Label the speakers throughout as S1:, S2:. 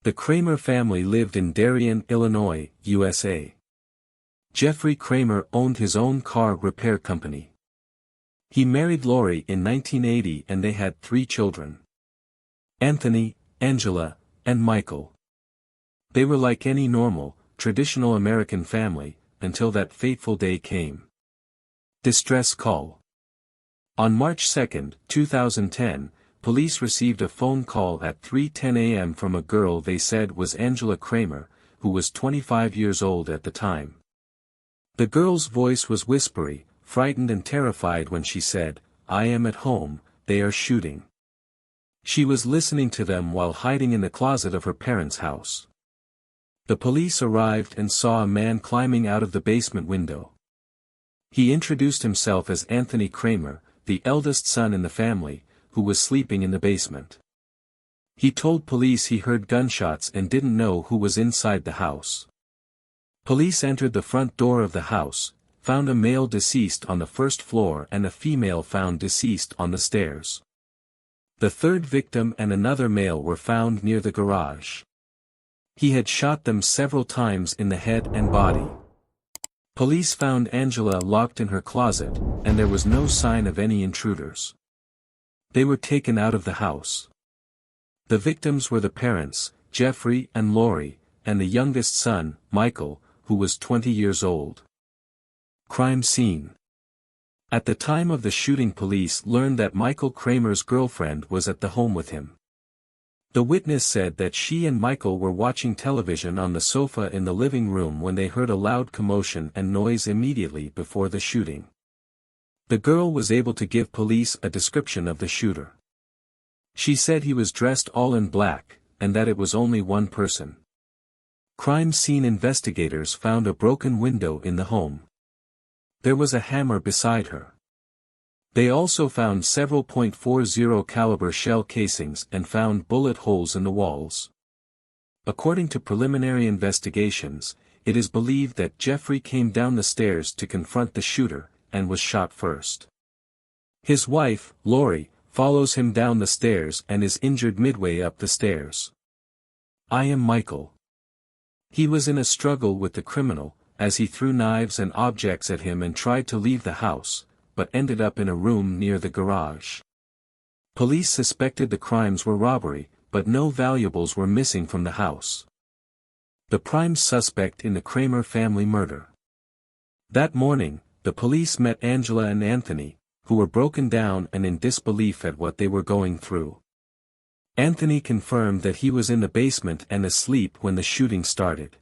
S1: The Kramer family lived in Darien, Illinois, USA. Jeffrey Kramer owned his own car repair company. He married Lori in 1980 and they had 3 children: Anthony, Angela, and Michael. They were like any normal, traditional American family, until that fateful day came. Distress call. On March 2, 2010, police received a phone call at 3:10 a.m. from a girl they said was Angela Kramer, who was 25 years old at the time. The girl's voice was whispery, frightened and terrified when she said, "I am at home, they are shooting." She was listening to them while hiding in the closet of her parents' house. The police arrived and saw a man climbing out of the basement window. He introduced himself as Anthony Kramer, the eldest son in the family, who was sleeping in the basement. He told police he heard gunshots and didn't know who was inside the house. Police entered the front door of the house, found a male deceased on the first floor and a female found deceased on the stairs. The third victim and another male were found near the garage. He had shot them several times in the head and body. Police found Angela locked in her closet, and there was no sign of any intruders. They were taken out of the house. The victims were the parents, Jeffrey and Lori, and the youngest son, Michael, who was 20 years old. Crime scene. At the time of the shooting, police learned that Michael Kramer's girlfriend was at the home with him. The witness said that she and Michael were watching television on the sofa in the living room when they heard a loud commotion and noise immediately before the shooting. The girl was able to give police a description of the shooter. She said he was dressed all in black, and that it was only one person. Crime scene investigators found a broken window in the home. There was a hammer beside her. They also found several .40 caliber shell casings and found bullet holes in the walls. According to preliminary investigations, it is believed that Jeffrey came down the stairs to confront the shooter, and was shot first. His wife, Lori, follows him down the stairs and is injured midway up the stairs. I am Michael. He was in a struggle with the criminal, as he threw knives and objects at him and tried to leave the house, but ended up in a room near the garage. Police suspected the crimes were robbery, but no valuables were missing from the house. The prime suspect in the Kramer family murder. That morning, the police met Angela and Anthony, who were broken down and in disbelief at what they were going through. Anthony confirmed that he was in the basement and asleep when the shooting started.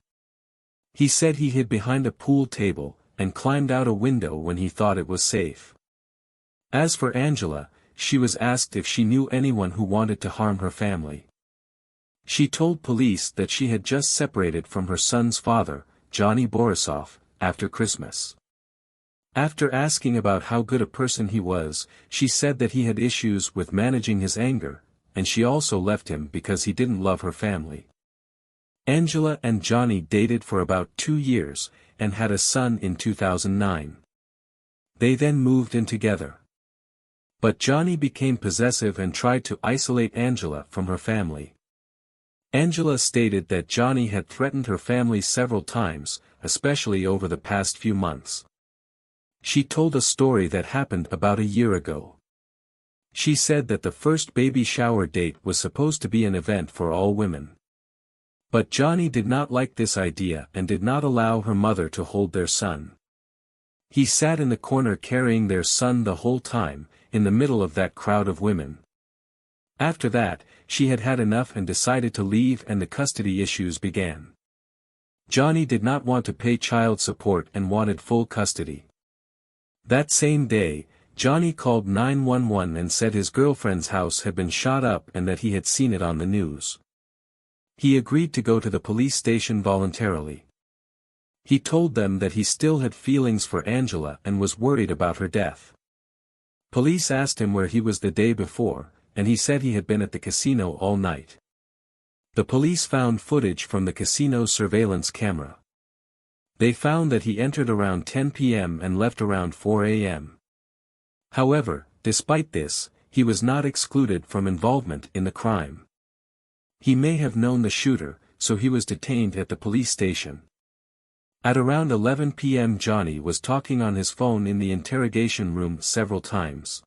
S1: He said he hid behind a pool table, and climbed out a window when he thought it was safe. As for Angela, she was asked if she knew anyone who wanted to harm her family. She told police that she had just separated from her son's father, Johnny Borisov, after Christmas. After asking about how good a person he was, she said that he had issues with managing his anger, and she also left him because he didn't love her family. Angela and Johnny dated for about 2 years, and had a son in 2009. They then moved in together. But Johnny became possessive and tried to isolate Angela from her family. Angela stated that Johnny had threatened her family several times, especially over the past few months. She told a story that happened about a year ago. She said that the first baby shower date was supposed to be an event for all women. But Johnny did not like this idea and did not allow her mother to hold their son. He sat in the corner carrying their son the whole time, in the middle of that crowd of women. After that, she had had enough and decided to leave, and the custody issues began. Johnny did not want to pay child support and wanted full custody. That same day, Johnny called 911 and said his girlfriend's house had been shot up and that he had seen it on the news. He agreed to go to the police station voluntarily. He told them that he still had feelings for Angela and was worried about her death. Police asked him where he was the day before, and he said he had been at the casino all night. The police found footage from the casino's surveillance camera. They found that he entered around 10 p.m. and left around 4 a.m. However, despite this, he was not excluded from involvement in the crime. He may have known the shooter, so he was detained at the police station. At around 11 p.m. Johnny was talking on his phone in the interrogation room several times.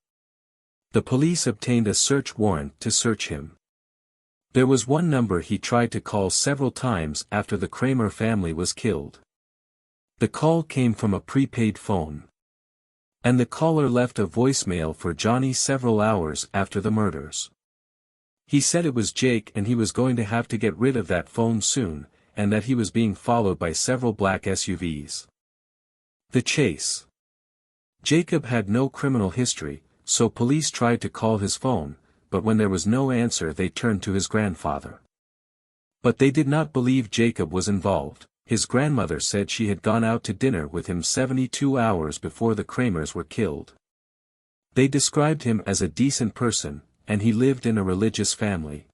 S1: The police obtained a search warrant to search him. There was one number he tried to call several times after the Kramer family was killed. The call came from a prepaid phone. And the caller left a voicemail for Johnny several hours after the murders. He said it was Jake and he was going to have to get rid of that phone soon, and that he was being followed by several black SUVs. The chase. Jacob had no criminal history, so police tried to call his phone, but when there was no answer they turned to his grandfather. But they did not believe Jacob was involved. His grandmother said she had gone out to dinner with him 72 hours before the Kramers were killed. They described him as a decent person, and he lived in a religious family.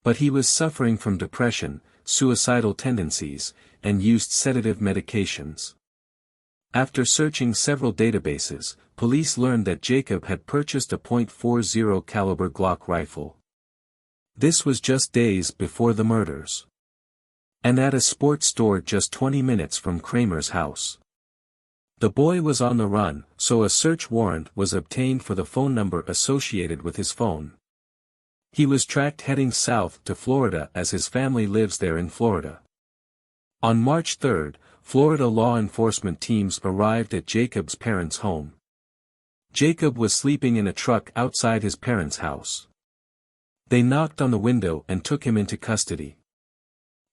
S1: But he was suffering from depression, suicidal tendencies, and used sedative medications. After searching several databases, police learned that Jacob had purchased a .40 caliber Glock rifle. This was just days before the murders. And at a sports store just 20 minutes from Kramer's house. The boy was on the run, so a search warrant was obtained for the phone number associated with his phone. He was tracked heading south to Florida as his family lives there in Florida. On March 3, Florida law enforcement teams arrived at Jacob's parents' home. Jacob was sleeping in a truck outside his parents' house. They knocked on the window and took him into custody.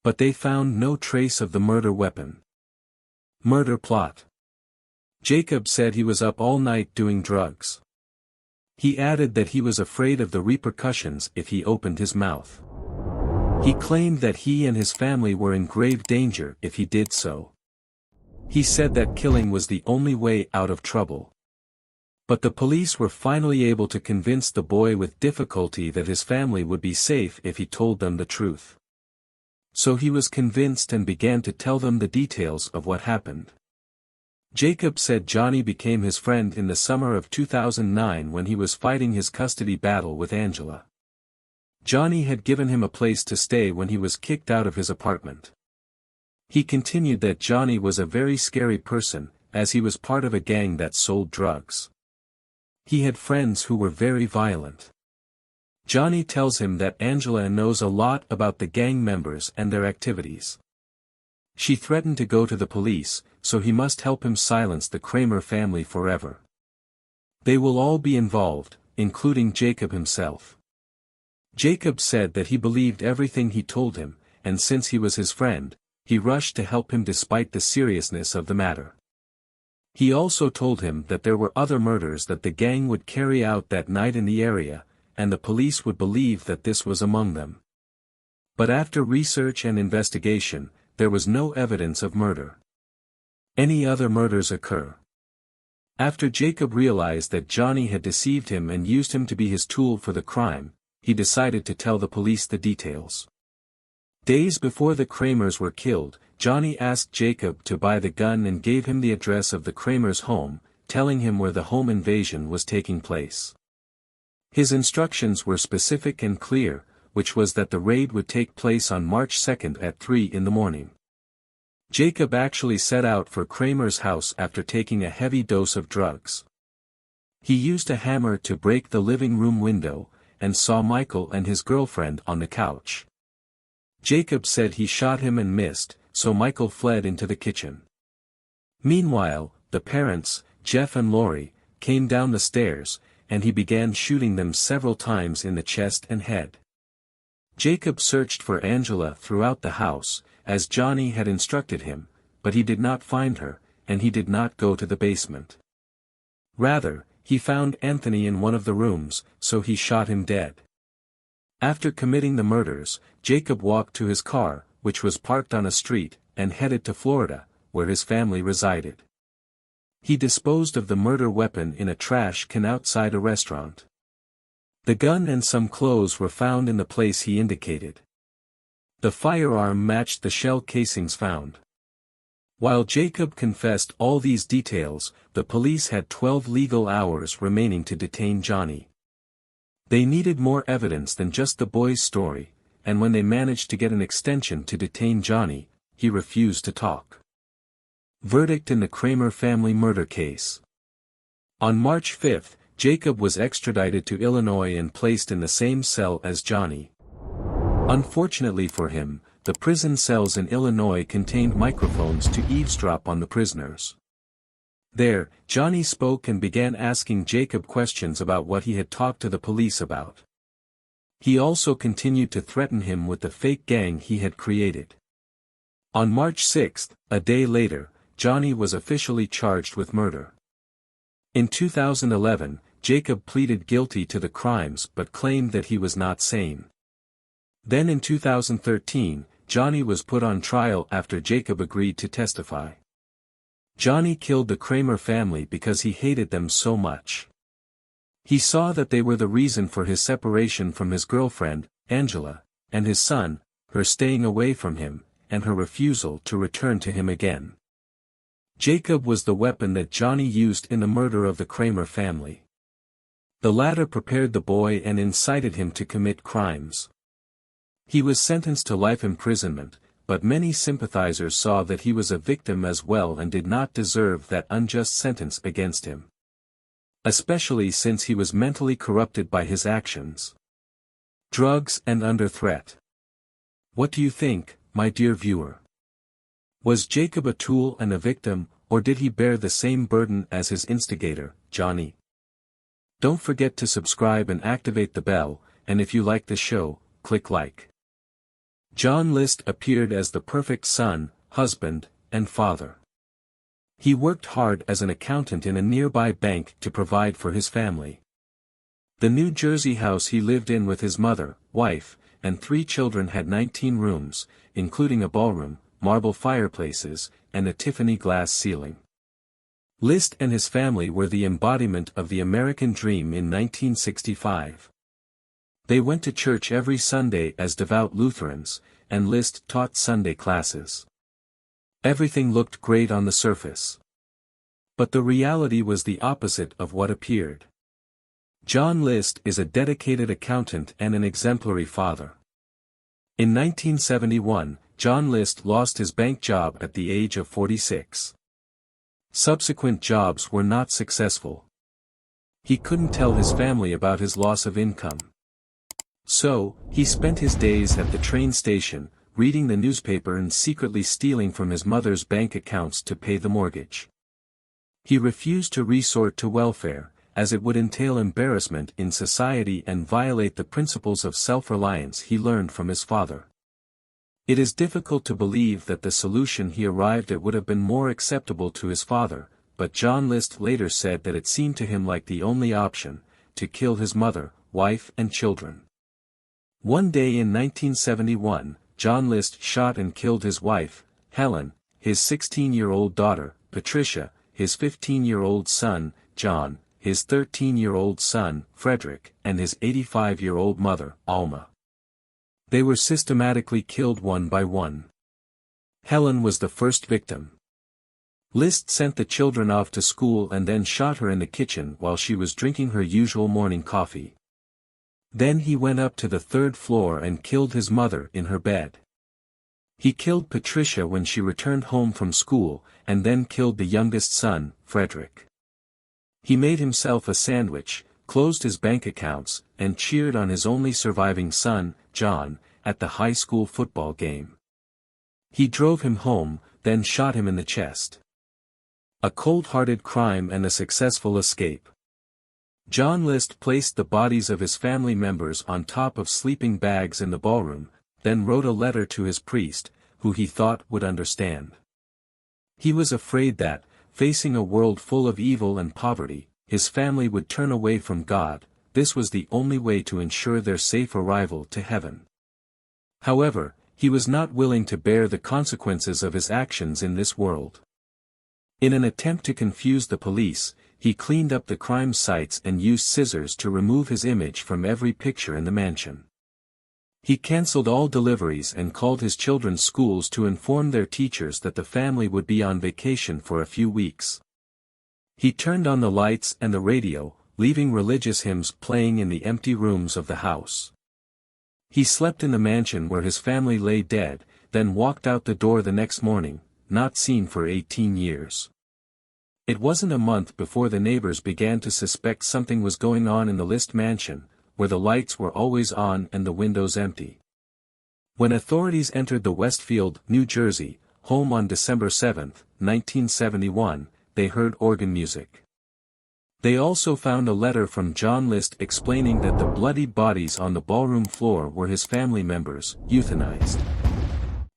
S1: But they found no trace of the murder weapon. Murder plot. Jacob said he was up all night doing drugs. He added that he was afraid of the repercussions if he opened his mouth. He claimed that he and his family were in grave danger if he did so. He said that killing was the only way out of trouble. But the police were finally able to convince the boy with difficulty that his family would be safe if he told them the truth. So he was convinced and began to tell them the details of what happened. Jacob said Johnny became his friend in the summer of 2009 when he was fighting his custody battle with Angela. Johnny had given him a place to stay when he was kicked out of his apartment. He continued that Johnny was a very scary person, as he was part of a gang that sold drugs. He had friends who were very violent. Johnny tells him that Angela knows a lot about the gang members and their activities. She threatened to go to the police, so he must help him silence the Kramer family forever. They will all be involved, including Jacob himself. Jacob said that he believed everything he told him, and since he was his friend, he rushed to help him despite the seriousness of the matter. He also told him that there were other murders that the gang would carry out that night in the area, and the police would believe that this was among them. But after research and investigation, there was no evidence of murder. Any other murders occur? After Jacob realized that Johnny had deceived him and used him to be his tool for the crime, he decided to tell the police the details. Days before the Kramers were killed, Johnny asked Jacob to buy the gun and gave him the address of the Kramers' home, telling him where the home invasion was taking place. His instructions were specific and clear, which was that the raid would take place on March 2 at 3 in the morning. Jacob actually set out for Kramer's house after taking a heavy dose of drugs. He used a hammer to break the living room window, and saw Michael and his girlfriend on the couch. Jacob said he shot him and missed, so Michael fled into the kitchen. Meanwhile, the parents, Jeff and Lori, came down the stairs, and he began shooting them several times in the chest and head. Jacob searched for Angela throughout the house, as Johnny had instructed him, but he did not find her, and he did not go to the basement. Rather, he found Anthony in one of the rooms, so he shot him dead. After committing the murders, Jacob walked to his car, which was parked on a street, and headed to Florida, where his family resided. He disposed of the murder weapon in a trash can outside a restaurant. The gun and some clothes were found in the place he indicated. The firearm matched the shell casings found. While Jacob confessed all these details, the police had 12 legal hours remaining to detain Johnny. They needed more evidence than just the boy's story, and when they managed to get an extension to detain Johnny, he refused to talk. Verdict in the Kramer family murder case. On March 5, Jacob was extradited to Illinois and placed in the same cell as Johnny. Unfortunately for him, the prison cells in Illinois contained microphones to eavesdrop on the prisoners. There, Johnny spoke and began asking Jacob questions about what he had talked to the police about. He also continued to threaten him with the fake gang he had created. On March 6, a day later, Johnny was officially charged with murder. In 2011, Jacob pleaded guilty to the crimes but claimed that he was not sane. Then in 2013, Johnny was put on trial after Jacob agreed to testify. Johnny killed the Kramer family because he hated them so much. He saw that they were the reason for his separation from his girlfriend, Angela, and his son, her staying away from him, and her refusal to return to him again. Jacob was the weapon that Johnny used in the murder of the Kramer family. The latter prepared the boy and incited him to commit crimes. He was sentenced to life imprisonment, but many sympathizers saw that he was a victim as well and did not deserve that unjust sentence against him. Especially since he was mentally corrupted by his actions. Drugs and under threat. What do you think, my dear viewer? Was Jacob a tool and a victim, or did he bear the same burden as his instigator, Johnny? Don't forget to subscribe and activate the bell, and if you like the show, click like. John List appeared as the perfect son, husband, and father. He worked hard as an accountant in a nearby bank to provide for his family. The New Jersey house he lived in with his mother, wife, and 3 children had 19 rooms, including a ballroom, marble fireplaces, and a Tiffany glass ceiling. List and his family were the embodiment of the American dream in 1965. They went to church every Sunday as devout Lutherans, and List taught Sunday classes. Everything looked great on the surface. But the reality was the opposite of what appeared. John List is a dedicated accountant and an exemplary father. In 1971, John List lost his bank job at the age of 46. Subsequent jobs were not successful. He couldn't tell his family about his loss of income. So, he spent his days at the train station, reading the newspaper and secretly stealing from his mother's bank accounts to pay the mortgage. He refused to resort to welfare, as it would entail embarrassment in society and violate the principles of self-reliance he learned from his father. It is difficult to believe that the solution he arrived at would have been more acceptable to his father, but John List later said that it seemed to him like the only option, to kill his mother, wife and children. One day in 1971, John List shot and killed his wife, Helen, his 16-year-old daughter, Patricia, his 15-year-old son, John, his 13-year-old son, Frederick, and his 85-year-old mother, Alma. They were systematically killed one by one. Helen was the first victim. List sent the children off to school and then shot her in the kitchen while she was drinking her usual morning coffee. Then he went up to the 3rd floor and killed his mother in her bed. He killed Patricia when she returned home from school, and then killed the youngest son, Frederick. He made himself a sandwich, closed his bank accounts, and cheered on his only surviving son, John, at the high school football game. He drove him home, then shot him in the chest. A cold-hearted crime and a successful escape. John List placed the bodies of his family members on top of sleeping bags in the ballroom, then wrote a letter to his priest, who he thought would understand. He was afraid that, facing a world full of evil and poverty, his family would turn away from God. This was the only way to ensure their safe arrival to heaven. However, he was not willing to bear the consequences of his actions in this world. In an attempt to confuse the police, he cleaned up the crime sites and used scissors to remove his image from every picture in the mansion. He cancelled all deliveries and called his children's schools to inform their teachers that the family would be on vacation for a few weeks. He turned on the lights and the radio, leaving religious hymns playing in the empty rooms of the house. He slept in the mansion where his family lay dead, then walked out the door the next morning, not seen for 18 years. It wasn't a month before the neighbors began to suspect something was going on in the List mansion, where the lights were always on and the windows empty. When authorities entered the Westfield, New Jersey, home on December 7, 1971, they heard organ music. They also found a letter from John List explaining that the bloodied bodies on the ballroom floor were his family members, euthanized.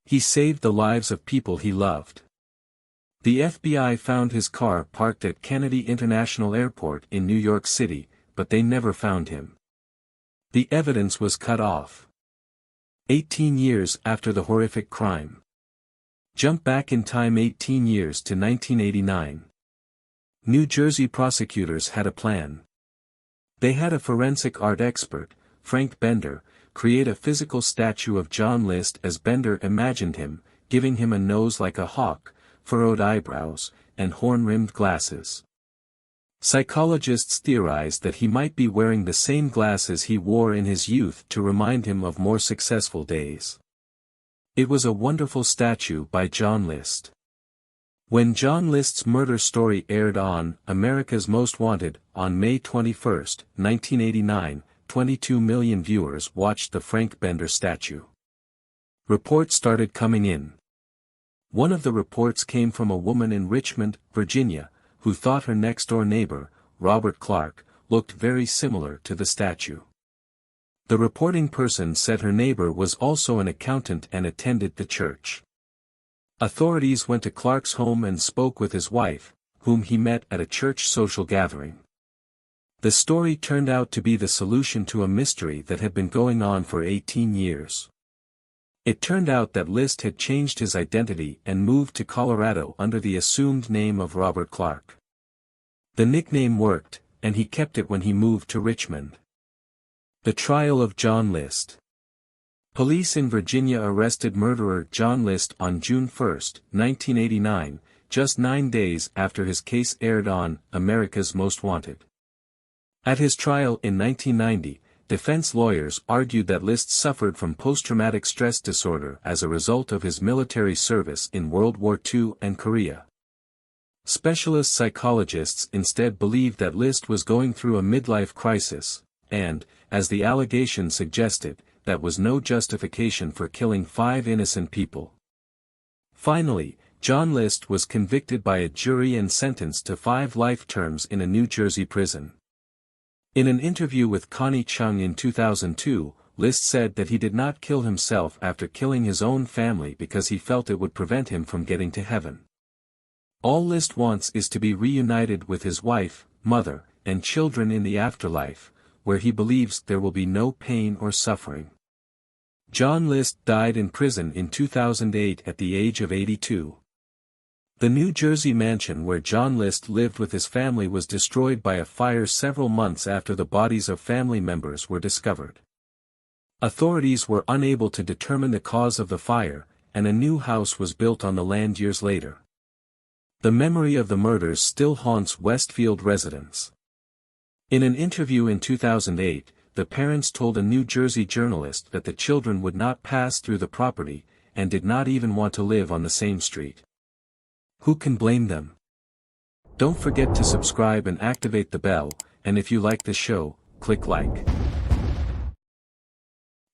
S1: He saved the lives of people he loved. The FBI found his car parked at Kennedy International Airport in New York City, but they never found him. The evidence was cut off. 18 years after the horrific crime. Jump back in time 18 years to 1989. New Jersey prosecutors had a plan. They had a forensic art expert, Frank Bender, create a physical statue of John List as Bender imagined him, giving him a nose like a hawk, furrowed eyebrows, and horn-rimmed glasses. Psychologists theorized that he might be wearing the same glasses he wore in his youth to remind him of more successful days. It was a wonderful statue by John List. When John List's murder story aired on America's Most Wanted, on May 21, 1989, 22 million viewers watched the Frank Bender statue. Reports started coming in. One of the reports came from a woman in Richmond, Virginia, who thought her next-door neighbor, Robert Clark, looked very similar to the statue. The reporting person said her neighbor was also an accountant and attended the church. Authorities went to Clark's home and spoke with his wife, whom he met at a church social gathering. The story turned out to be the solution to a mystery that had been going on for 18 years. It turned out that List had changed his identity and moved to Colorado under the assumed name of Robert Clark. The nickname worked, and he kept it when he moved to Richmond. The trial of John List. Police in Virginia arrested murderer John List on June 1, 1989, just 9 days after his case aired on America's Most Wanted. At his trial in 1990, defense lawyers argued that List suffered from post-traumatic stress disorder as a result of his military service in World War II and Korea. Specialist psychologists instead believed that List was going through a midlife crisis, and, as the allegation suggested, that was no justification for killing 5 innocent people. Finally, John List was convicted by a jury and sentenced to 5 life terms in a New Jersey prison. In an interview with Connie Chung in 2002, List said that he did not kill himself after killing his own family because he felt it would prevent him from getting to heaven. All List wants is to be reunited with his wife, mother, and children in the afterlife, where he believes there will be no pain or suffering. John List died in prison in 2008 at the age of 82. The New Jersey mansion where John List lived with his family was destroyed by a fire several months after the bodies of family members were discovered. Authorities were unable to determine the cause of the fire, and a new house was built on the land years later. The memory of the murders still haunts Westfield residents. In an interview in 2008, the parents told a New Jersey journalist that the children would not pass through the property, and did not even want to live on the same street. Who can blame them? Don't forget to subscribe and activate the bell, and if you like the show, click like.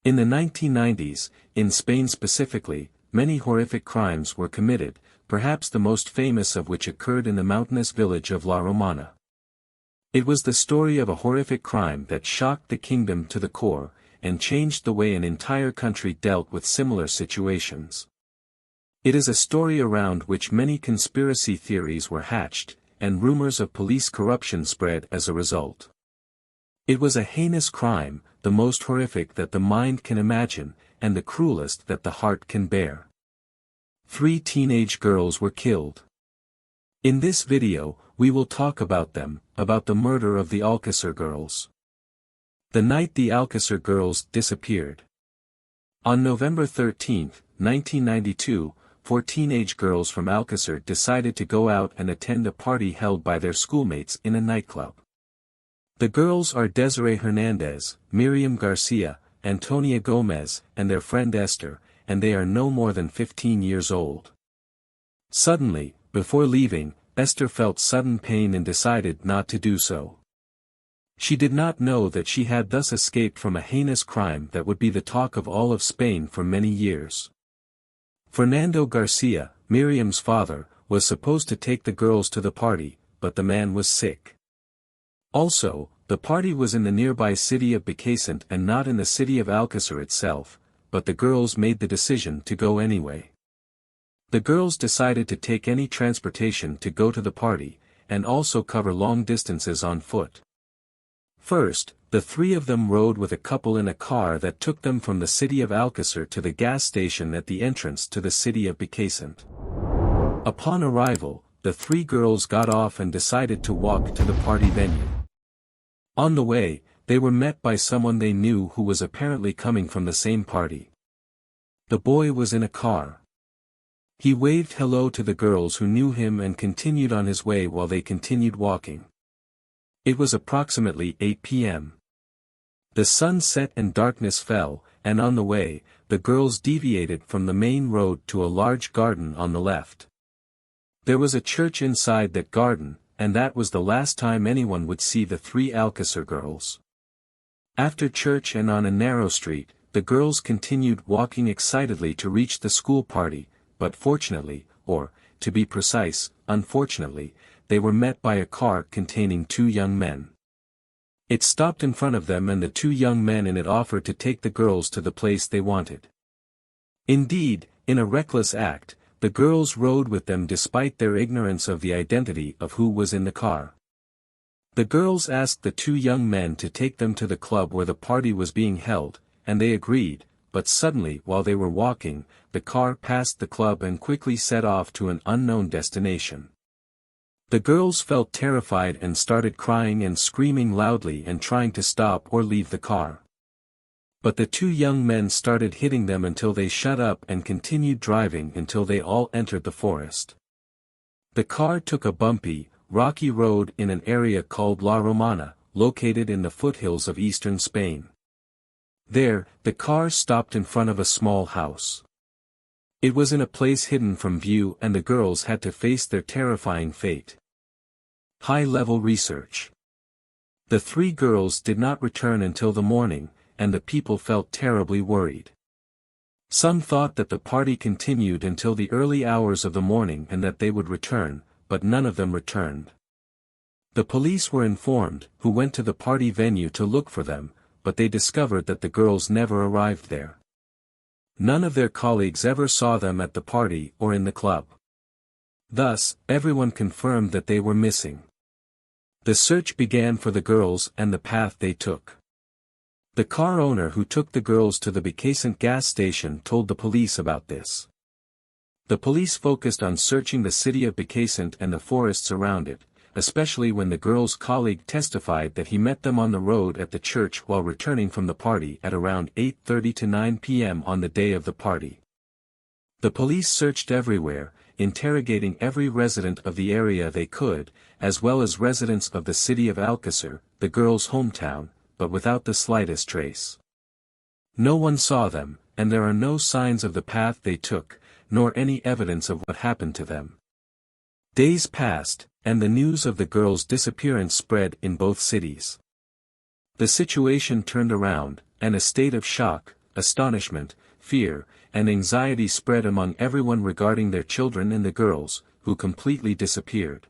S1: In the 1990s, in Spain specifically, many horrific crimes were committed, perhaps the most famous of which occurred in the mountainous village of La Romana. It was the story of a horrific crime that shocked the kingdom to the core, and changed the way an entire country dealt with similar situations. It is a story around which many conspiracy theories were hatched, and rumors of police corruption spread as a result. It was a heinous crime, the most horrific that the mind can imagine, and the cruelest that the heart can bear. 3 teenage girls were killed. In this video, we will talk about them, about the murder of the Alcácer girls. The night the Alcácer girls disappeared. On November 13, 1992, 4 teenage girls from Alcácer decided to go out and attend a party held by their schoolmates in a nightclub. The girls are Desiree Hernandez, Miriam Garcia, Antonia Gomez, and their friend Esther, and they are no more than 15 years old. Suddenly, before leaving, Esther felt sudden pain and decided not to do so. She did not know that she had thus escaped from a heinous crime that would be the talk of all of Spain for many years. Fernando Garcia, Miriam's father, was supposed to take the girls to the party, but the man was sick. Also, the party was in the nearby city of Becaissent and not in the city of Alcácer itself, but the girls made the decision to go anyway. The girls decided to take any transportation to go to the party, and also cover long distances on foot. First, the three of them rode with a couple in a car that took them from the city of Alcácer to the gas station at the entrance to the city of Becaissent. Upon arrival, the three girls got off and decided to walk to the party venue. On the way, they were met by someone they knew who was apparently coming from the same party. The boy was in a car. He waved hello to the girls who knew him and continued on his way while they continued walking. It was approximately 8 p.m. The sun set and darkness fell, and on the way, the girls deviated from the main road to a large garden on the left. There was a church inside that garden, and that was the last time anyone would see the three Alcácer girls. After church and on a narrow street, the girls continued walking excitedly to reach the school party, but fortunately, or, to be precise, unfortunately, they were met by a car containing two young men. It stopped in front of them and the two young men in it offered to take the girls to the place they wanted. Indeed, in a reckless act, the girls rode with them despite their ignorance of the identity of who was in the car. The girls asked the two young men to take them to the club where the party was being held, and they agreed, but suddenly while they were walking, the car passed the club and quickly set off to an unknown destination. The girls felt terrified and started crying and screaming loudly and trying to stop or leave the car. But the two young men started hitting them until they shut up and continued driving until they all entered the forest. The car took a bumpy, rocky road in an area called La Romana, located in the foothills of eastern Spain. There, the car stopped in front of a small house. It was in a place hidden from view and the girls had to face their terrifying fate. High-level research. The three girls did not return until the morning, and the people felt terribly worried. Some thought that the party continued until the early hours of the morning and that they would return, but none of them returned. The police were informed, who went to the party venue to look for them, but they discovered that the girls never arrived there. None of their colleagues ever saw them at the party or in the club. Thus, everyone confirmed that they were missing. The search began for the girls and the path they took. The car owner who took the girls to the Becaissent gas station told the police about this. The police focused on searching the city of Becaissent and the forests around it, especially when the girls' colleague testified that he met them on the road at the church while returning from the party at around 8:30 to 9 p.m. on the day of the party. The police searched everywhere, interrogating every resident of the area they could, as well as residents of the city of Alcácer, the girls' hometown, but without the slightest trace. No one saw them, and there are no signs of the path they took, nor any evidence of what happened to them. Days passed, and the news of the girls' disappearance spread in both cities. The situation turned around, and a state of shock, astonishment, fear, and anxiety spread among everyone regarding their children and the girls, who completely disappeared.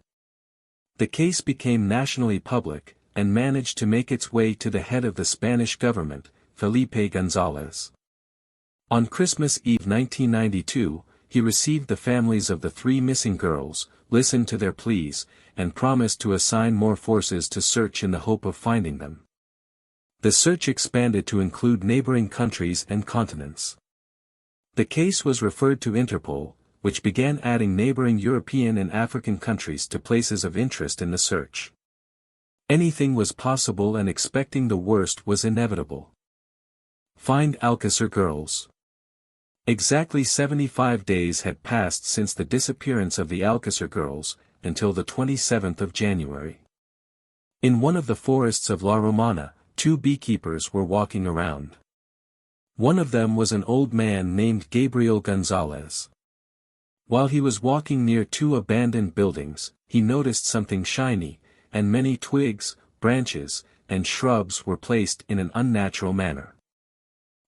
S1: The case became nationally public, and managed to make its way to the head of the Spanish government, Felipe González. On Christmas Eve 1992, he received the families of the three missing girls, listened to their pleas, and promised to assign more forces to search in the hope of finding them. The search expanded to include neighboring countries and continents. The case was referred to Interpol, which began adding neighboring European and African countries to places of interest in the search. Anything was possible and expecting the worst was inevitable. Find Alcácer girls. Exactly 75 days had passed since the disappearance of the Alcácer girls, until the 27th of January. In one of the forests of La Romana, two beekeepers were walking around. One of them was an old man named Gabriel Gonzalez. While he was walking near two abandoned buildings, he noticed something shiny, and many twigs, branches, and shrubs were placed in an unnatural manner.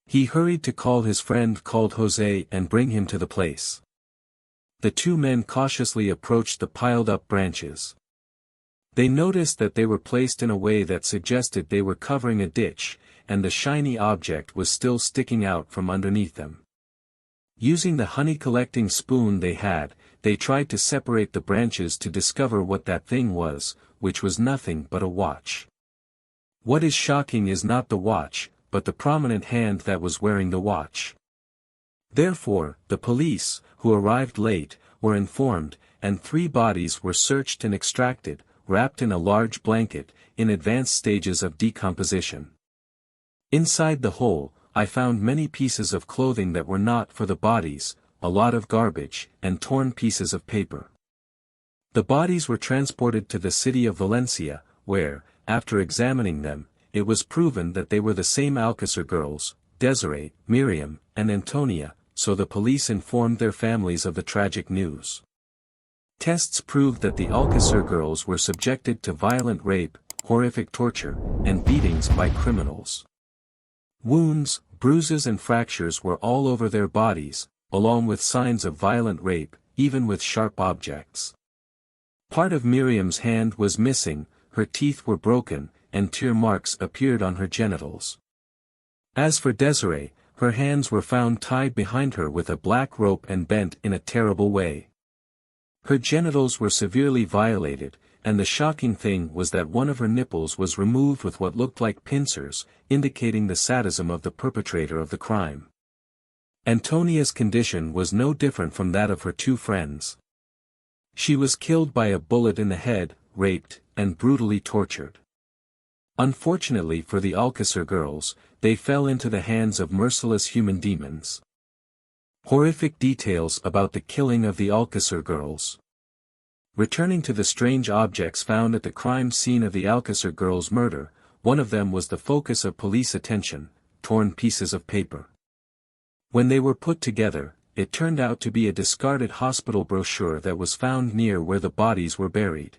S1: He hurried to call his friend called Jose and bring him to the place. The two men cautiously approached the piled-up branches. They noticed that they were placed in a way that suggested they were covering a ditch, and the shiny object was still sticking out from underneath them. Using the honey-collecting spoon they had, they tried to separate the branches to discover what that thing was, which was nothing but a watch. What is shocking is not the watch, but the prominent hand that was wearing the watch. Therefore, the police, who arrived late, were informed, and 3 bodies were searched and extracted, wrapped in a large blanket, in advanced stages of decomposition. Inside the hole, I found many pieces of clothing that were not for the bodies, a lot of garbage, and torn pieces of paper. The bodies were transported to the city of Valencia, where, after examining them, it was proven that they were the same Alcácer girls, Desiree, Miriam, and Antonia, so the police informed their families of the tragic news. Tests proved that the Alcácer girls were subjected to violent rape, horrific torture, and beatings by criminals. Wounds, bruises and fractures were all over their bodies, along with signs of violent rape, even with sharp objects. Part of Miriam's hand was missing, her teeth were broken, and tear marks appeared on her genitals. As for Desiree, her hands were found tied behind her with a black rope and bent in a terrible way. Her genitals were severely violated, and the shocking thing was that one of her nipples was removed with what looked like pincers, indicating the sadism of the perpetrator of the crime. Antonia's condition was no different from that of her 2 friends. She was killed by a bullet in the head, raped, and brutally tortured. Unfortunately for the Alcácer girls, they fell into the hands of merciless human demons. Horrific details about the killing of the Alcácer girls. Returning to the strange objects found at the crime scene of the Alcácer girls' murder, one of them was the focus of police attention, torn pieces of paper. When they were put together, it turned out to be a discarded hospital brochure that was found near where the bodies were buried.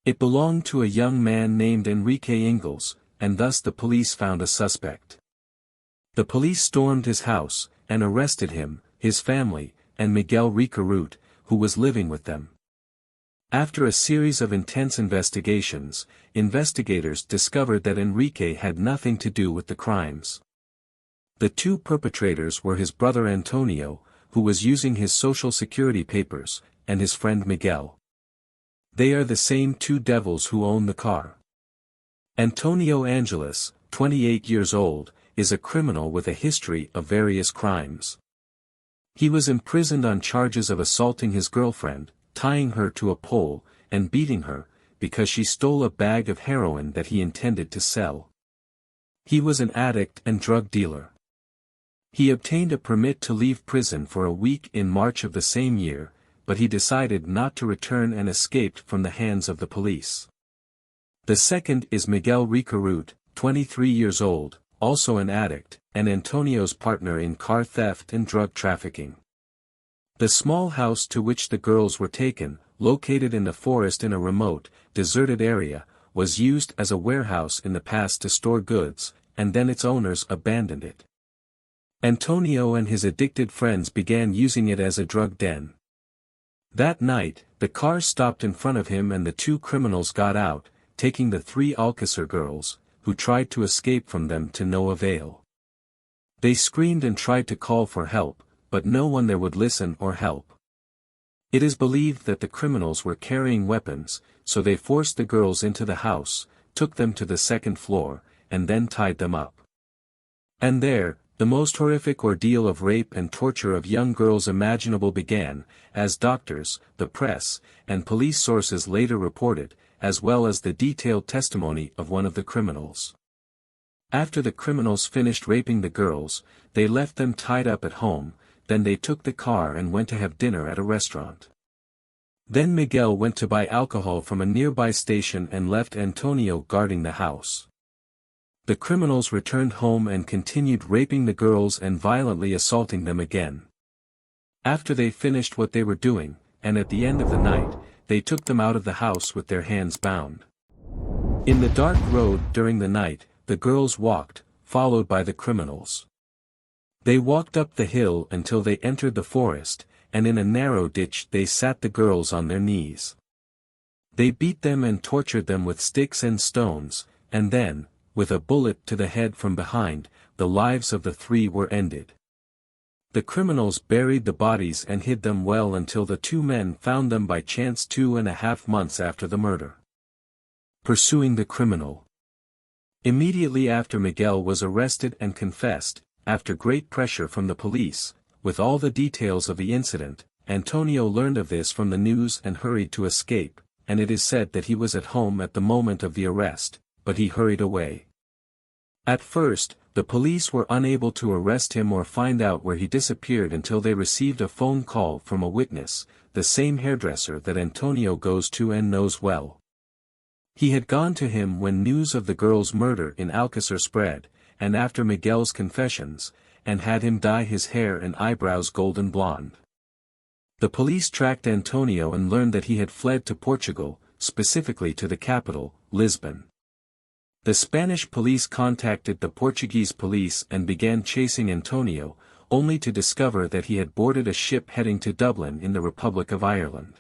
S1: It belonged to a young man named Enrique Ingalls, and thus the police found a suspect. The police stormed his house, and arrested him, his family, and Miguel Ricarut, who was living with them. After a series of intense investigations, investigators discovered that Enrique had nothing to do with the crimes. The 2 perpetrators were his brother Antonio, who was using his social security papers, and his friend Miguel. They are the same 2 devils who own the car. Antonio Angeles, 28 years old, is a criminal with a history of various crimes. He was imprisoned on charges of assaulting his girlfriend, tying her to a pole, and beating her, because she stole a bag of heroin that he intended to sell. He was an addict and drug dealer. He obtained a permit to leave prison for a week in March of the same year, but he decided not to return and escaped from the hands of the police. The second is Miguel Ricarut, 23 years old, also an addict, and Antonio's partner in car theft and drug trafficking. The small house to which the girls were taken, located in the forest in a remote, deserted area, was used as a warehouse in the past to store goods, and then its owners abandoned it. Antonio and his addicted friends began using it as a drug den. That night, the car stopped in front of him and the 2 criminals got out, taking the 3 Alcácer girls, who tried to escape from them to no avail. They screamed and tried to call for help, but no one there would listen or help. It is believed that the criminals were carrying weapons, so they forced the girls into the house, took them to the 2nd floor, and then tied them up. And there, the most horrific ordeal of rape and torture of young girls imaginable began, as doctors, the press, and police sources later reported, as well as the detailed testimony of one of the criminals. After the criminals finished raping the girls, they left them tied up at home, then they took the car and went to have dinner at a restaurant. Then Miguel went to buy alcohol from a nearby station and left Antonio guarding the house. The criminals returned home and continued raping the girls and violently assaulting them again. After they finished what they were doing, and at the end of the night, they took them out of the house with their hands bound. In the dark road during the night, the girls walked, followed by the criminals. They walked up the hill until they entered the forest, and in a narrow ditch they sat the girls on their knees. They beat them and tortured them with sticks and stones, and then, with a bullet to the head from behind, the lives of the three were ended. The criminals buried the bodies and hid them well until the two men found them by chance 2.5 months after the murder. Pursuing the criminal. Immediately after Miguel was arrested and confessed, after great pressure from the police, with all the details of the incident, Antonio learned of this from the news and hurried to escape, and it is said that he was at home at the moment of the arrest, but he hurried away. At first, the police were unable to arrest him or find out where he disappeared until they received a phone call from a witness, the same hairdresser that Antonio goes to and knows well. He had gone to him when news of the girl's murder in Alcácer spread, and after Miguel's confessions, and had him dye his hair and eyebrows golden blonde. The police tracked Antonio and learned that he had fled to Portugal, specifically to the capital, Lisbon. The Spanish police contacted the Portuguese police and began chasing Antonio, only to discover that he had boarded a ship heading to Dublin in the Republic of Ireland.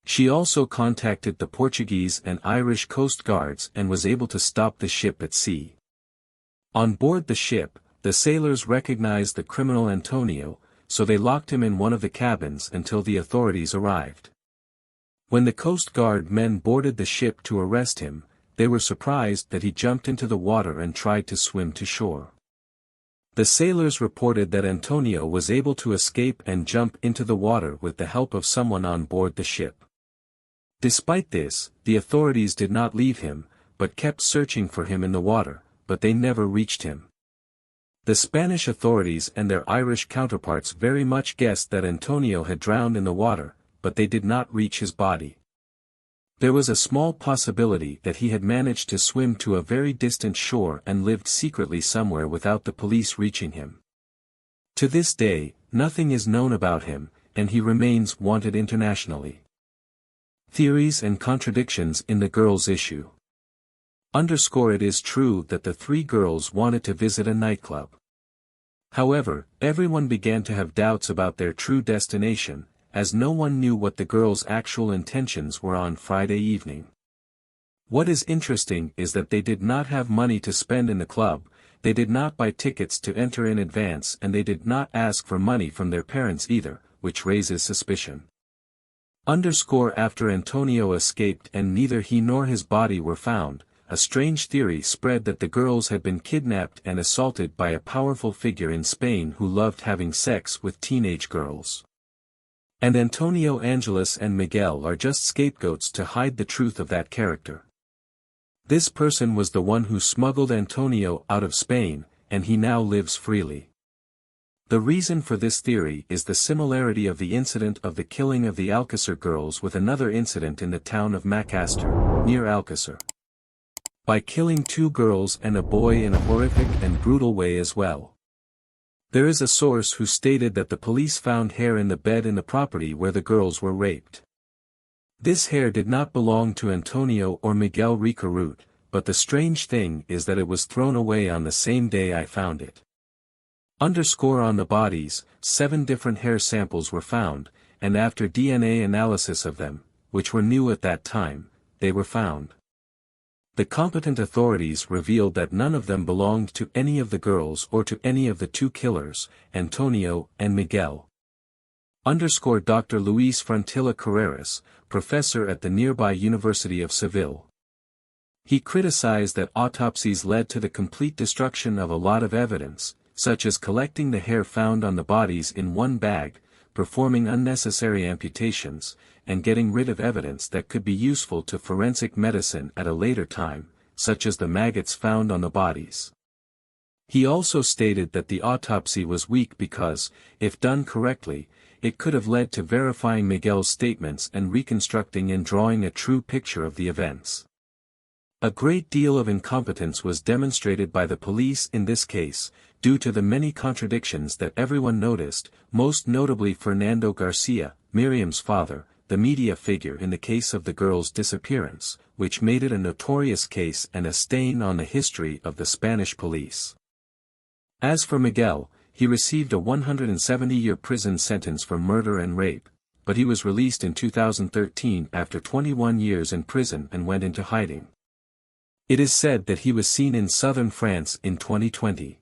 S1: She also contacted the Portuguese and Irish coast guards and was able to stop the ship at sea. On board the ship, the sailors recognized the criminal Antonio, so they locked him in one of the cabins until the authorities arrived. When the Coast Guard men boarded the ship to arrest him, they were surprised that he jumped into the water and tried to swim to shore. The sailors reported that Antonio was able to escape and jump into the water with the help of someone on board the ship. Despite this, the authorities did not leave him, but kept searching for him in the water, but they never reached him. The Spanish authorities and their Irish counterparts very much guessed that Antonio had drowned in the water, but they did not reach his body. There was a small possibility that he had managed to swim to a very distant shore and lived secretly somewhere without the police reaching him. To this day, nothing is known about him, and he remains wanted internationally. Theories and contradictions in the girls' issue. It is true that the three girls wanted to visit a nightclub. However, everyone began to have doubts about their true destination, as no one knew what the girls' actual intentions were on Friday evening. What is interesting is that they did not have money to spend in the club, they did not buy tickets to enter in advance, and they did not ask for money from their parents either, which raises suspicion. After Antonio escaped and neither he nor his body were found, a strange theory spread that the girls had been kidnapped and assaulted by a powerful figure in Spain who loved having sex with teenage girls. And Antonio, Angeles and Miguel are just scapegoats to hide the truth of that character. This person was the one who smuggled Antonio out of Spain, and he now lives freely. The reason for this theory is the similarity of the incident of the killing of the Alcácer girls with another incident in the town of Macaster, near Alcácer. By killing two girls and a boy in a horrific and brutal way as well. There is a source who stated that the police found hair in the bed in the property where the girls were raped. This hair did not belong to Antonio or Miguel Ricaurte, but the strange thing is that it was thrown away on the same day I found it. On the bodies, 7 different hair samples were found, and after DNA analysis of them, which were new at that time, they were found. The competent authorities revealed that none of them belonged to any of the girls or to any of the two killers, Antonio and Miguel. Dr. Luis Frontilla Carreras, professor at the nearby University of Seville. He criticized that autopsies led to the complete destruction of a lot of evidence, such as collecting the hair found on the bodies in one bag, performing unnecessary amputations, and getting rid of evidence that could be useful to forensic medicine at a later time, such as the maggots found on the bodies. He also stated that the autopsy was weak because, if done correctly, it could have led to verifying Miguel's statements and reconstructing and drawing a true picture of the events. A great deal of incompetence was demonstrated by the police in this case, due to the many contradictions that everyone noticed, most notably Fernando Garcia, Miriam's father, the media figure in the case of the girl's disappearance, which made it a notorious case and a stain on the history of the Spanish police. As for Miguel, he received a 170-year prison sentence for murder and rape, but he was released in 2013 after 21 years in prison and went into hiding. It is said that he was seen in southern France in 2020.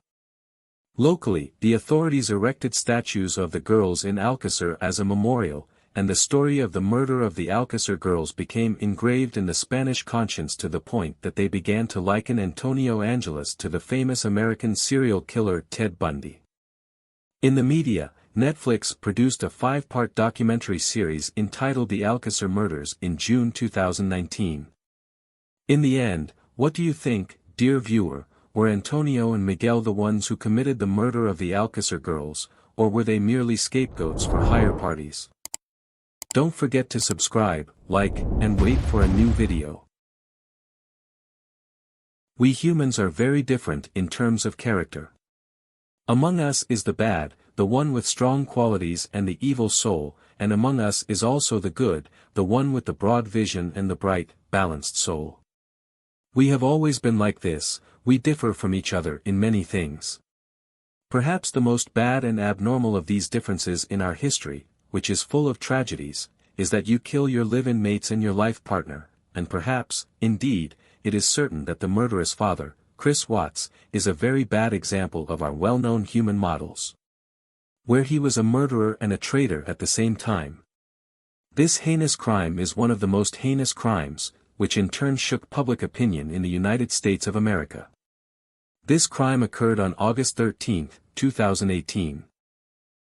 S1: Locally, the authorities erected statues of the girls in Alcácer as a memorial, and the story of the murder of the Alcácer girls became engraved in the Spanish conscience to the point that they began to liken Antonio Angeles to the famous American serial killer Ted Bundy. In the media, Netflix produced a 5-part documentary series entitled The Alcácer Murders in June 2019. In the end, what do you think, dear viewer? Were Antonio and Miguel the ones who committed the murder of the Alcácer girls, or were they merely scapegoats for higher parties? Don't forget to subscribe, like, and wait for a new video. We humans are very different in terms of character. Among us is the bad, the one with strong qualities and the evil soul, and among us is also the good, the one with the broad vision and the bright, balanced soul. We have always been like this, we differ from each other in many things. Perhaps the most bad and abnormal of these differences in our history, which is full of tragedies, is that you kill your live-in mates and your life partner, and perhaps, indeed, it is certain that the murderous father, Chris Watts, is a very bad example of our well-known human models. Where he was a murderer and a traitor at the same time. This heinous crime is one of the most heinous crimes, which in turn shook public opinion in the United States of America. This crime occurred on August 13, 2018.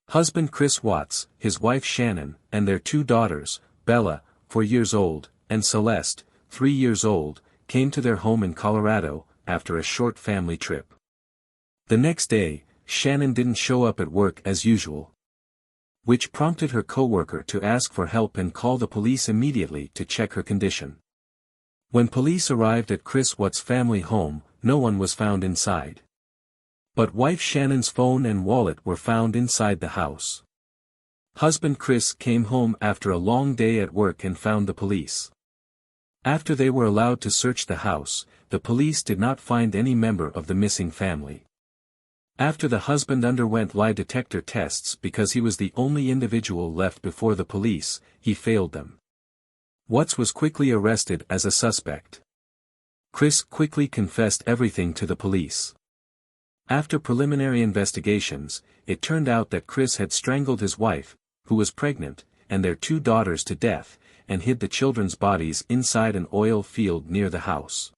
S1: Husband Chris Watts, his wife Shannon, and their 2 daughters, Bella, 4 years old, and Celeste, 3 years old, came to their home in Colorado, after a short family trip. The next day, Shannon didn't show up at work as usual, which prompted her coworker to ask for help and call the police immediately to check her condition. When police arrived at Chris Watts' family home, no one was found inside. But wife Shannon's phone and wallet were found inside the house. Husband Chris came home after a long day at work and found the police. After they were allowed to search the house, the police did not find any member of the missing family. After the husband underwent lie detector tests because he was the only individual left before the police, he failed them. Watts was quickly arrested as a suspect. Chris quickly confessed everything to the police. After preliminary investigations, it turned out that Chris had strangled his wife, who was pregnant, and their 2 daughters to death, and hid the children's bodies inside an oil field near the house.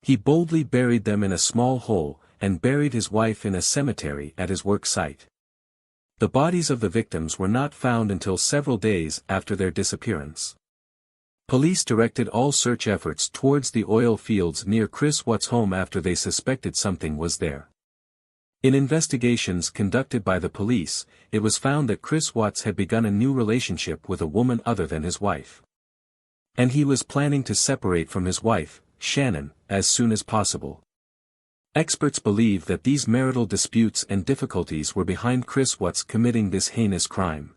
S1: He boldly buried them in a small hole, and buried his wife in a cemetery at his work site. The bodies of the victims were not found until several days after their disappearance. Police directed all search efforts towards the oil fields near Chris Watts' home after they suspected something was there. In investigations conducted by the police, it was found that Chris Watts had begun a new relationship with a woman other than his wife. And he was planning to separate from his wife, Shannon, as soon as possible. Experts believe that these marital disputes and difficulties were behind Chris Watts committing this heinous crime.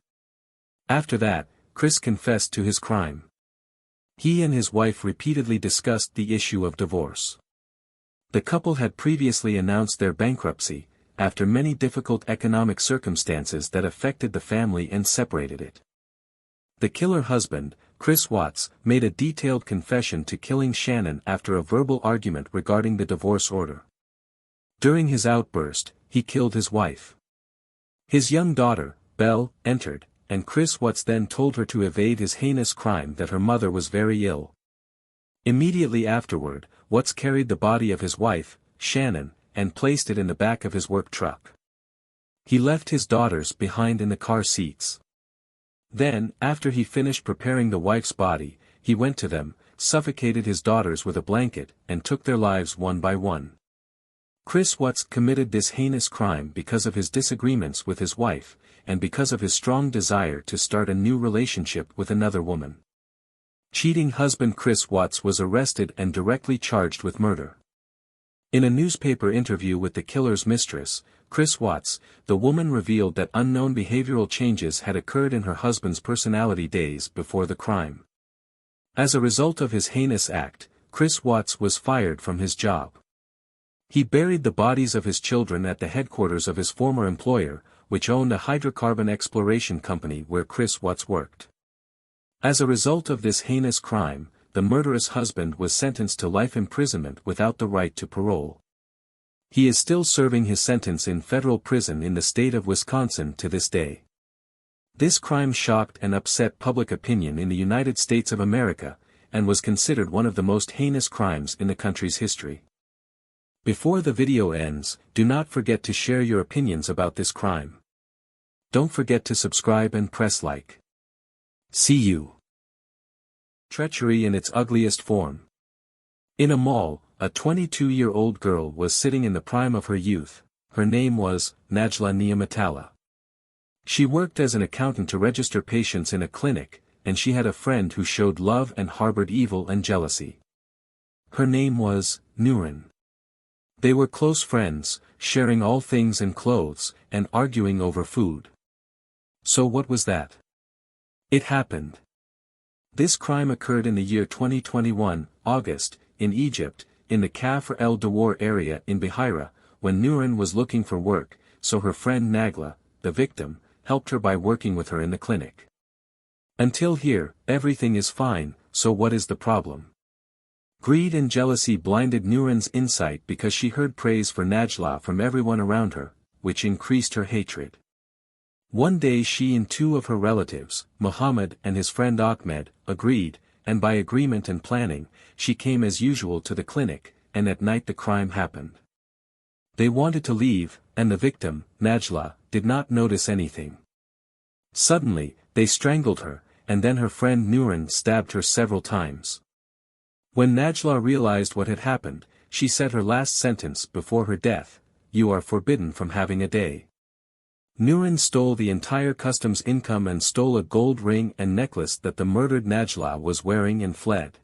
S1: After that, Chris confessed to his crime. He and his wife repeatedly discussed the issue of divorce. The couple had previously announced their bankruptcy, after many difficult economic circumstances that affected the family and separated it. The killer husband, Chris Watts, made a detailed confession to killing Shannon after a verbal argument regarding the divorce order. During his outburst, he killed his wife. His young daughter, Belle, entered, and Chris Watts then told her to evade his heinous crime that her mother was very ill. Immediately afterward, Watts carried the body of his wife, Shannon, and placed it in the back of his work truck. He left his daughters behind in the car seats. Then, after he finished preparing the wife's body, he went to them, suffocated his daughters with a blanket, and took their lives one by one. Chris Watts committed this heinous crime because of his disagreements with his wife, and because of his strong desire to start a new relationship with another woman. Cheating husband Chris Watts was arrested and directly charged with murder. In a newspaper interview with the killer's mistress, Chris Watts, the woman revealed that unknown behavioral changes had occurred in her husband's personality days before the crime. As a result of his heinous act, Chris Watts was fired from his job. He buried the bodies of his children at the headquarters of his former employer, which owned a hydrocarbon exploration company where Chris Watts worked. As a result of this heinous crime, the murderous husband was sentenced to life imprisonment without the right to parole. He is still serving his sentence in federal prison in the state of Wisconsin to this day. This crime shocked and upset public opinion in the United States of America, and was considered one of the most heinous crimes in the country's history. Before the video ends, do not forget to share your opinions about this crime. Don't forget to subscribe and press like. See you. Treachery in its ugliest form. In a mall, a 22-year-old girl was sitting in the prime of her youth. Her name was Najla Niamatala. She worked as an accountant to register patients in a clinic, and she had a friend who showed love and harbored evil and jealousy. Her name was Nuran. They were close friends, sharing all things and clothes, and arguing over food. So what was that? It happened. This crime occurred in the year 2021, August, in Egypt, in the Kafr el-Dawar area in Bahira, when Nuran was looking for work, so her friend Nagla, the victim, helped her by working with her in the clinic. Until here, everything is fine, so what is the problem? Greed and jealousy blinded Nuran's insight because she heard praise for Najla from everyone around her, which increased her hatred. One day she and two of her relatives, Muhammad and his friend Ahmed, agreed, and by agreement and planning, she came as usual to the clinic, and at night the crime happened. They wanted to leave, and the victim, Najla, did not notice anything. Suddenly, they strangled her, and then her friend Nuran stabbed her several times. When Najla realized what had happened, she said her last sentence before her death: "You are forbidden from having a day." Nuran stole the entire customs income and stole a gold ring and necklace that the murdered Najla was wearing and fled.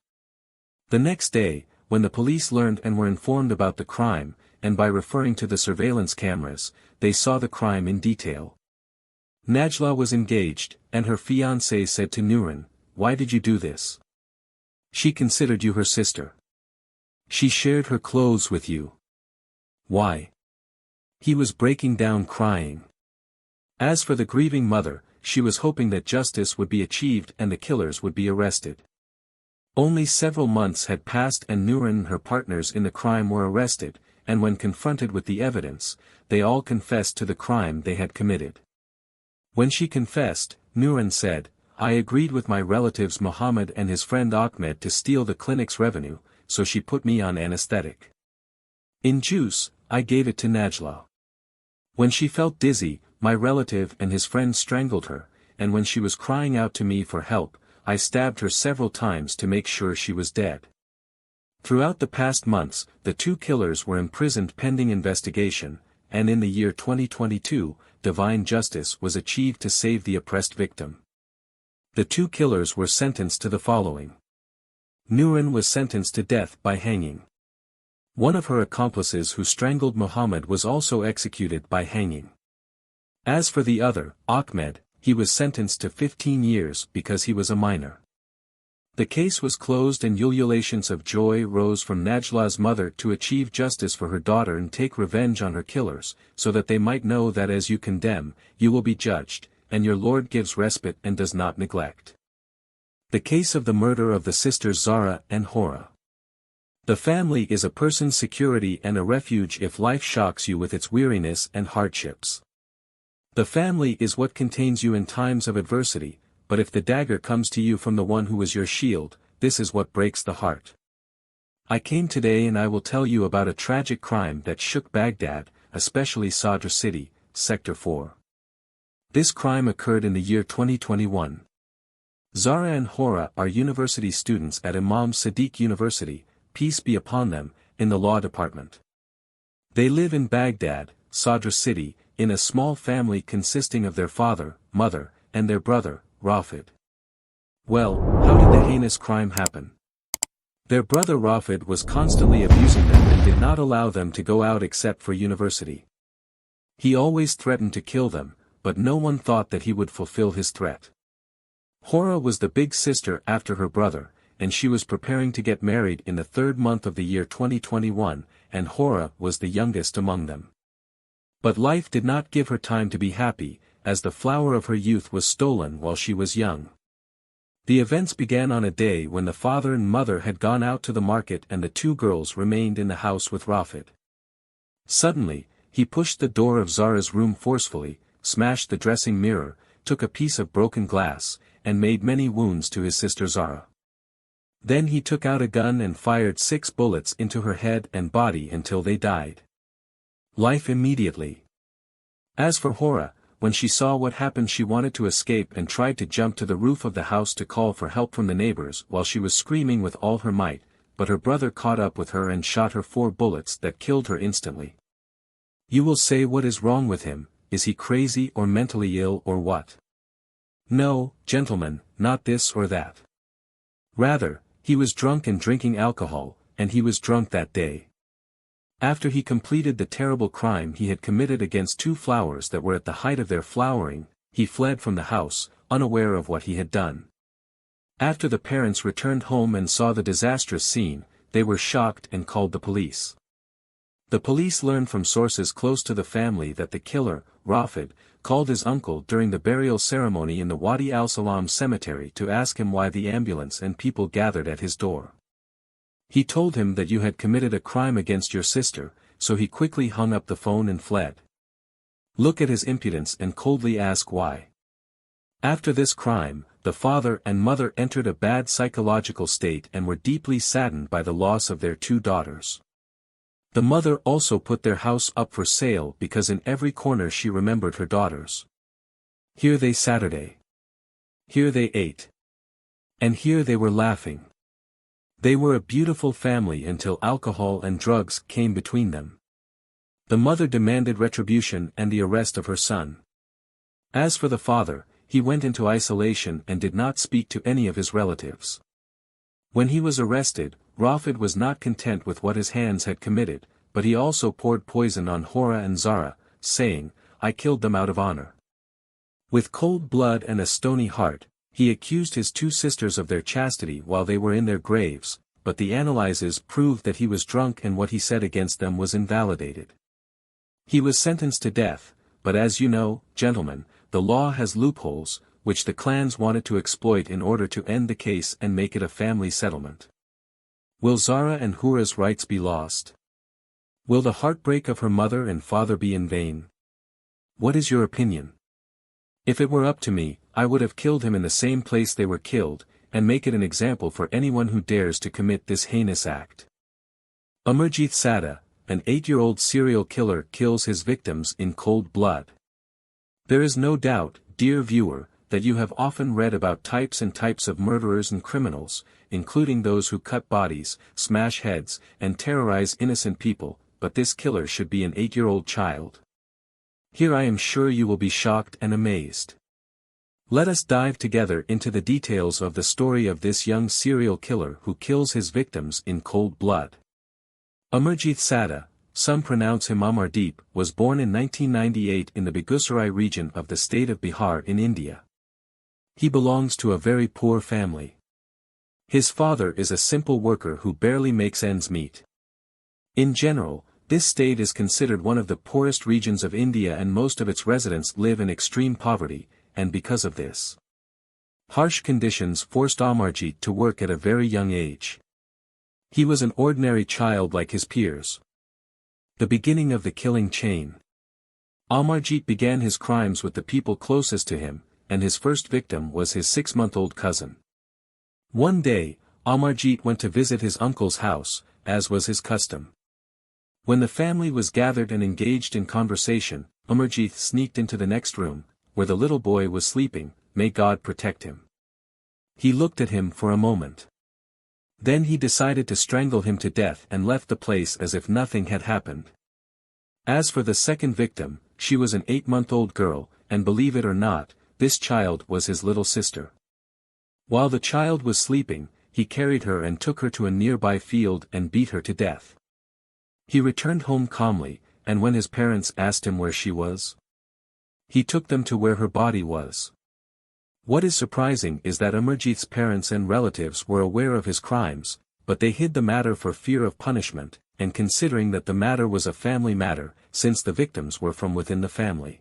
S1: The next day, when the police learned and were informed about the crime, and by referring to the surveillance cameras, they saw the crime in detail. Najla was engaged, and her fiancé said to Nuran, "Why did you do this? She considered you her sister. She shared her clothes with you. Why?" He was breaking down crying. As for the grieving mother, she was hoping that justice would be achieved and the killers would be arrested. Only several months had passed and Nuran and her partners in the crime were arrested, and when confronted with the evidence, they all confessed to the crime they had committed. When she confessed, Nuran said, "I agreed with my relatives Muhammad and his friend Ahmed to steal the clinic's revenue, so she put me on anesthetic. In juice, I gave it to Najla. When she felt dizzy, my relative and his friend strangled her, and when she was crying out to me for help, I stabbed her several times to make sure she was dead." Throughout the past months, the two killers were imprisoned pending investigation, and in the year 2022, divine justice was achieved to save the oppressed victim. The two killers were sentenced to the following. Nuran was sentenced to death by hanging. One of her accomplices who strangled Muhammad was also executed by hanging. As for the other, Ahmed, he was sentenced to 15 years because he was a minor. The case was closed and ululations of joy rose from Najla's mother to achieve justice for her daughter and take revenge on her killers, so that they might know that as you condemn, you will be judged, and your Lord gives respite and does not neglect. The case of the murder of the sisters Zara and Hora. The family is a person's security and a refuge if life shocks you with its weariness and hardships. The family is what contains you in times of adversity, but if the dagger comes to you from the one who is your shield, this is what breaks the heart. I came today and I will tell you about a tragic crime that shook Baghdad, especially Sadr City, Sector 4. This crime occurred in the year 2021. Zara and Hora are university students at Imam Sadiq University, peace be upon them, in the law department. They live in Baghdad, Sadr City, in a small family consisting of their father, mother, and their brother, Rafid. Well, how did the heinous crime happen? Their brother Rafid was constantly abusing them and did not allow them to go out except for university. He always threatened to kill them, but no one thought that he would fulfill his threat. Hora was the big sister after her brother, and she was preparing to get married in the third month of the year 2021, and Hora was the youngest among them. But life did not give her time to be happy, as the flower of her youth was stolen while she was young. The events began on a day when the father and mother had gone out to the market and the two girls remained in the house with Rafid. Suddenly, he pushed the door of Zara's room forcefully, smashed the dressing mirror, took a piece of broken glass, and made many wounds to his sister Zara. Then he took out a gun and fired 6 bullets into her head and body until they died. Life immediately. As for Hora, when she saw what happened she wanted to escape and tried to jump to the roof of the house to call for help from the neighbors while she was screaming with all her might, but her brother caught up with her and shot her 4 bullets that killed her instantly. You will say, what is wrong with him? Is he crazy or mentally ill or what? No, gentlemen, not this or that. Rather, he was drunk and drinking alcohol, and he was drunk that day. After he completed the terrible crime he had committed against 2 flowers that were at the height of their flowering, he fled from the house, unaware of what he had done. After the parents returned home and saw the disastrous scene, they were shocked and called the police. The police learned from sources close to the family that the killer, Rafid, called his uncle during the burial ceremony in the Wadi al-Salam cemetery to ask him why the ambulance and people gathered at his door. He told him that you had committed a crime against your sister, so he quickly hung up the phone and fled. Look at his impudence and coldly ask why. After this crime, the father and mother entered a bad psychological state and were deeply saddened by the loss of their 2 daughters. The mother also put their house up for sale because in every corner she remembered her daughters. Here they Saturday. Here they ate. And here they were laughing. They were a beautiful family until alcohol and drugs came between them. The mother demanded retribution and the arrest of her son. As for the father, he went into isolation and did not speak to any of his relatives. When he was arrested, Rafid was not content with what his hands had committed, but he also poured poison on Hora and Zara, saying, I killed them out of honor. With cold blood and a stony heart, he accused his 2 sisters of their chastity while they were in their graves, but the analyses proved that he was drunk and what he said against them was invalidated. He was sentenced to death, but as you know, gentlemen, the law has loopholes, which the clans wanted to exploit in order to end the case and make it a family settlement. Will Zara and Hora's rights be lost? Will the heartbreak of her mother and father be in vain? What is your opinion? If it were up to me, I would have killed him in the same place they were killed, and make it an example for anyone who dares to commit this heinous act. Amarjit Sada, an 8-year-old serial killer, kills his victims in cold blood. There is no doubt, dear viewer, that you have often read about types and types of murderers and criminals, including those who cut bodies, smash heads, and terrorize innocent people, but this killer should be an 8-year-old child. Here I am sure you will be shocked and amazed. Let us dive together into the details of the story of this young serial killer who kills his victims in cold blood. Amarjit Sada, some pronounce him Amardeep, was born in 1998 in the Begusarai region of the state of Bihar in India. He belongs to a very poor family. His father is a simple worker who barely makes ends meet. In general, this state is considered one of the poorest regions of India and most of its residents live in extreme poverty, and because of this, harsh conditions forced Amarjit to work at a very young age. He was an ordinary child like his peers. The beginning of the killing chain. Amarjit began his crimes with the people closest to him, and his first victim was his 6-month-old cousin. One day, Amarjit went to visit his uncle's house, as was his custom. When the family was gathered and engaged in conversation, Amarjit sneaked into the next room, where the little boy was sleeping, may God protect him. He looked at him for a moment. Then he decided to strangle him to death and left the place as if nothing had happened. As for the second victim, she was an 8-month-old girl, and believe it or not, this child was his little sister. While the child was sleeping, he carried her and took her to a nearby field and beat her to death. He returned home calmly, and when his parents asked him where she was, he took them to where her body was. What is surprising is that Amarjit's parents and relatives were aware of his crimes, but they hid the matter for fear of punishment, and considering that the matter was a family matter, since the victims were from within the family.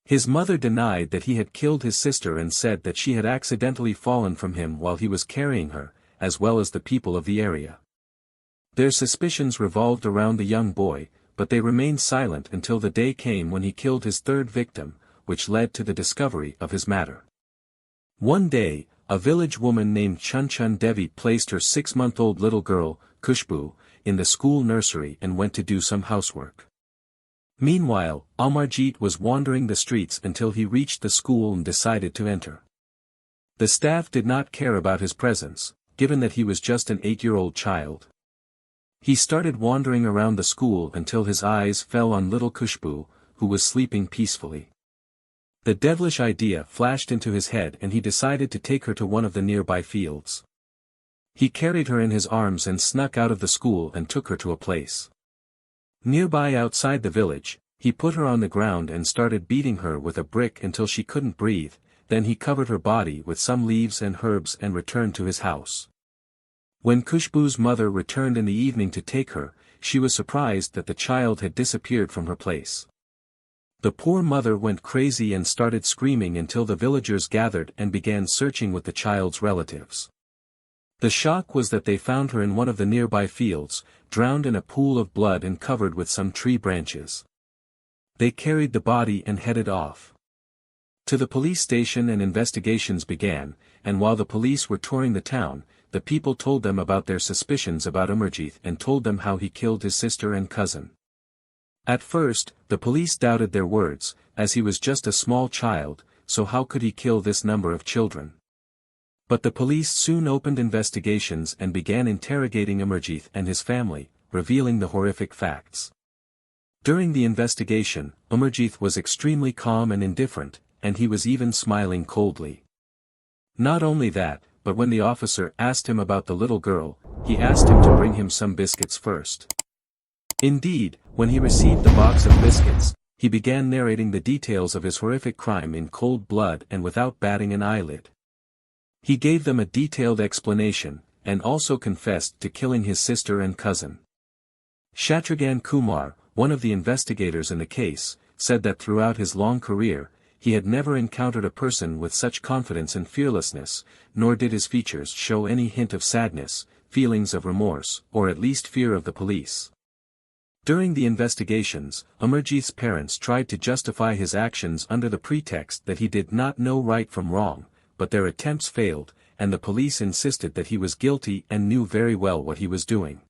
S1: His mother denied that he had killed his sister and said that she had accidentally fallen from him while he was carrying her, as well as the people of the area. Their suspicions revolved around the young boy, but they remained silent until the day came when he killed his third victim, which led to the discovery of his matter. One day, a village woman named Chun Devi placed her 6-month-old little girl, Khushbu, in the school nursery and went to do some housework. Meanwhile, Amarjit was wandering the streets until he reached the school and decided to enter. The staff did not care about his presence, given that he was just an 8-year-old child. He started wandering around the school until his eyes fell on little Khushbu, who was sleeping peacefully. The devilish idea flashed into his head and he decided to take her to one of the nearby fields. He carried her in his arms and snuck out of the school and took her to a place nearby outside the village. He put her on the ground and started beating her with a brick until she couldn't breathe, then he covered her body with some leaves and herbs and returned to his house. When Khushbu's mother returned in the evening to take her, she was surprised that the child had disappeared from her place. The poor mother went crazy and started screaming until the villagers gathered and began searching with the child's relatives. The shock was that they found her in one of the nearby fields, drowned in a pool of blood and covered with some tree branches. They carried the body and headed off to the police station, and investigations began, and while the police were touring the town, the people told them about their suspicions about Amarjit and told them how he killed his sister and cousin. At first, the police doubted their words, as he was just a small child, so how could he kill this number of children? But the police soon opened investigations and began interrogating Amarjit and his family, revealing the horrific facts. During the investigation, Amarjit was extremely calm and indifferent, and he was even smiling coldly. Not only that, but when the officer asked him about the little girl, he asked him to bring him some biscuits first. Indeed, when he received the box of biscuits, he began narrating the details of his horrific crime in cold blood and without batting an eyelid. He gave them a detailed explanation, and also confessed to killing his sister and cousin. Shatrughan Kumar, one of the investigators in the case, said that throughout his long career, he had never encountered a person with such confidence and fearlessness, nor did his features show any hint of sadness, feelings of remorse, or at least fear of the police. During the investigations, Amarjit's parents tried to justify his actions under the pretext that he did not know right from wrong, but their attempts failed, and the police insisted that he was guilty and knew very well what he was doing.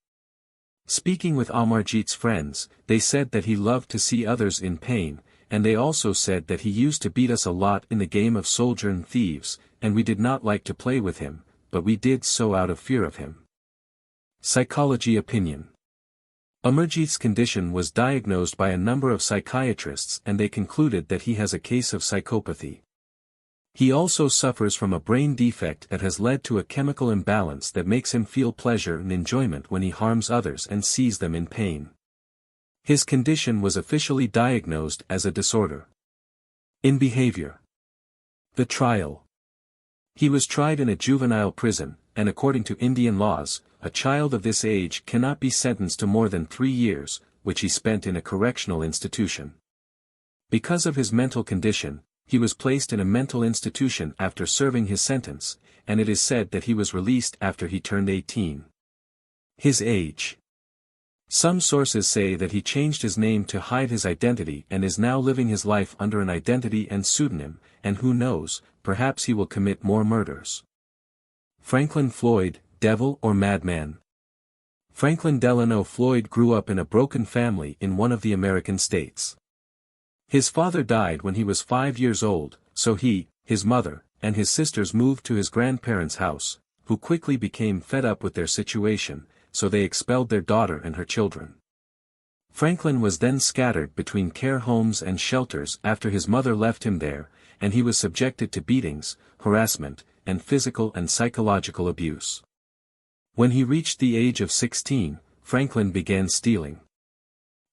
S1: Speaking with Amarjit's friends, they said that he loved to see others in pain, and they also said that he used to beat us a lot in the game of soldier and thieves, and we did not like to play with him, but we did so out of fear of him. Psychology opinion. Amarjit's condition was diagnosed by a number of psychiatrists and they concluded that he has a case of psychopathy. He also suffers from a brain defect that has led to a chemical imbalance that makes him feel pleasure and enjoyment when he harms others and sees them in pain. His condition was officially diagnosed as a disorder in behavior. The trial. He was tried in a juvenile prison, and according to Indian laws, a child of this age cannot be sentenced to more than 3 years, which he spent in a correctional institution. Because of his mental condition, he was placed in a mental institution after serving his sentence, and it is said that he was released after he turned 18. His age. Some sources say that he changed his name to hide his identity and is now living his life under an identity and pseudonym, and who knows, perhaps he will commit more murders. Franklin Floyd, devil or madman? Franklin Delano Floyd grew up in a broken family in one of the American states. His father died when he was 5 years old, so he, his mother, and his sisters moved to his grandparents' house, who quickly became fed up with their situation, so they expelled their daughter and her children. Franklin was then scattered between care homes and shelters after his mother left him there, and he was subjected to beatings, harassment, and physical and psychological abuse. When he reached the age of 16, Franklin began stealing.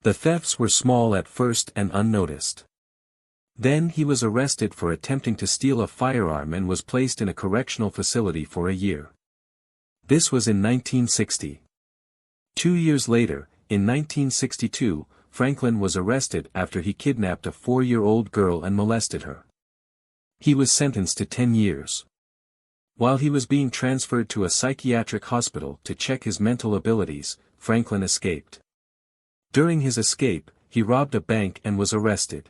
S1: The thefts were small at first and unnoticed. Then he was arrested for attempting to steal a firearm and was placed in a correctional facility for a year. This was in 1960. 2 years later, in 1962, Franklin was arrested after he kidnapped a 4-year-old girl and molested her. He was sentenced to 10 years. While he was being transferred to a psychiatric hospital to check his mental abilities, Franklin escaped. During his escape, he robbed a bank and was arrested.